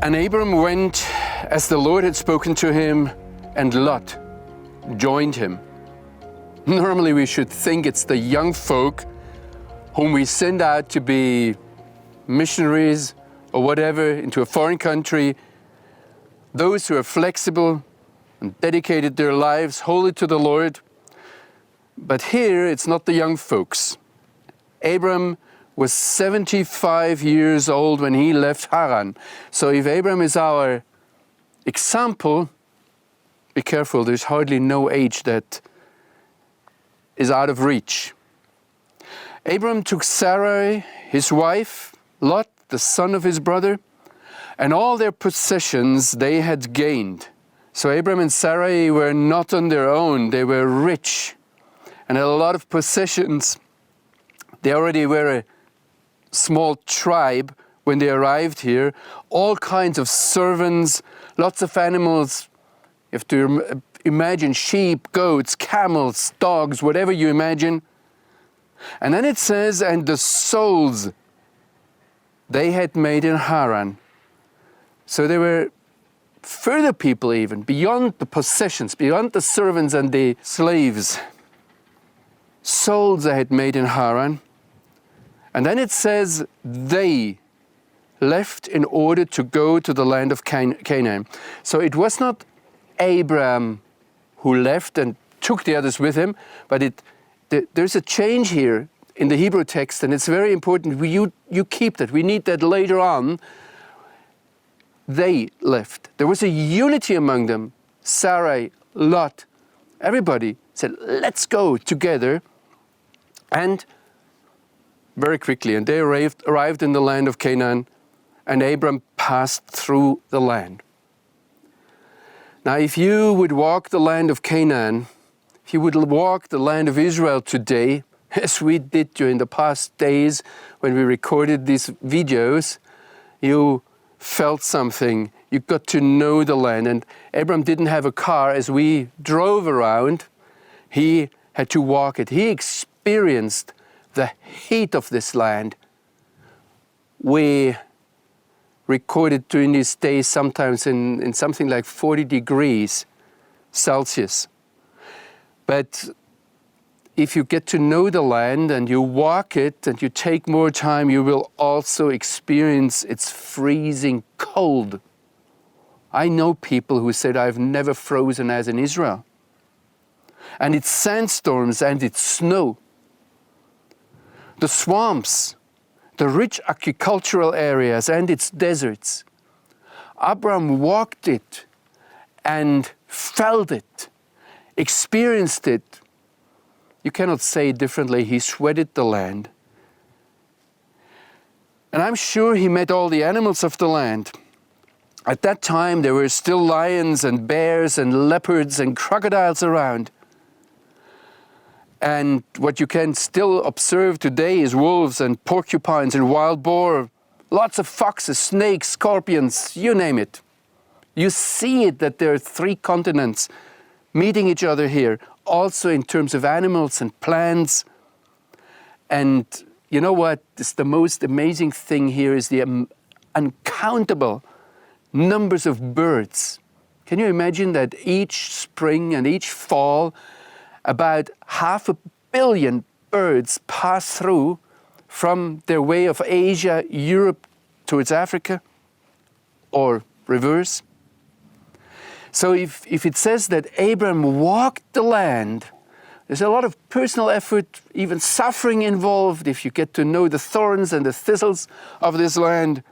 And Abram went as the Lord had spoken to him, and Lot joined him. Normally we should think it's the young folk whom we send out to be missionaries or whatever into a foreign country, those who are flexible and dedicated their lives wholly to the Lord. But here it's not the young folks. Abram was 75 years old when he left Haran. So if Abram is our example, be careful, there's hardly no age that is out of reach. Abram took Sarai, his wife, Lot, the son of his brother, and all their possessions they had gained. So Abram and Sarai were not on their own, they were rich and had a lot of possessions. They already were a small tribe when they arrived here, all kinds of servants, lots of animals. You have to imagine sheep, goats, camels, dogs, whatever you imagine. And then it says, and the souls they had made in Haran. So there were further people even, beyond the possessions, beyond the servants and the slaves. Souls they had made in Haran. And then it says, they left in order to go to the land of Canaan. So it was not Abram who left and took the others with him, but there's a change here in the Hebrew text, and it's very important. You keep that. We need that later on. They left. There was a unity among them. Sarai, Lot, everybody said, let's go together. And very quickly, and they arrived in the land of Canaan, and Abram passed through the land. Now, if you would walk the land of Canaan, if you would walk the land of Israel today, as we did during the past days when we recorded these videos, you felt something. You got to know the land. And Abram didn't have a car. As we drove around, he had to walk it. He experienced the heat of this land. We recorded during these days sometimes in something like 40 degrees Celsius. But if you get to know the land and you walk it and you take more time, you will also experience its freezing cold. I know people who said, I've never frozen as in Israel. And its sandstorms and its snow. The swamps, the rich agricultural areas and its deserts. Avram walked it and felt it, experienced it. You cannot say it differently. He sweated the land. And I'm sure he met all the animals of the land. At that time, there were still lions and bears and leopards and crocodiles around. And what you can still observe today is wolves and porcupines and wild boar, lots of foxes, snakes, scorpions, you name it. You see it that there are 3 continents meeting each other here, also in terms of animals and plants. And you know what? It's the most amazing thing here is the uncountable numbers of birds. Can you imagine that each spring and each fall, about 500 million birds pass through from their way of Asia, Europe towards Africa, or reverse? So if it says that Abram walked the land, there's a lot of personal effort, even suffering involved if you get to know the thorns and the thistles of this land.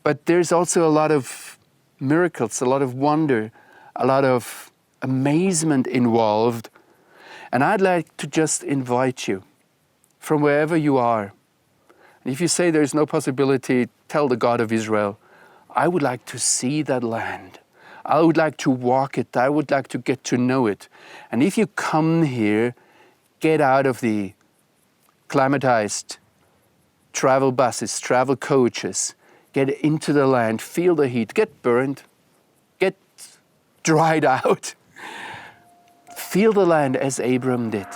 But there's also a lot of miracles, a lot of wonder, a lot of amazement involved. And I'd like to just invite you from wherever you are. And if you say there's no possibility, tell the God of Israel, I would like to see that land. I would like to walk it. I would like to get to know it. And if you come here, get out of the climatized travel buses, travel coaches, get into the land, feel the heat, get burned, get dried out. Feel the land as Abram did.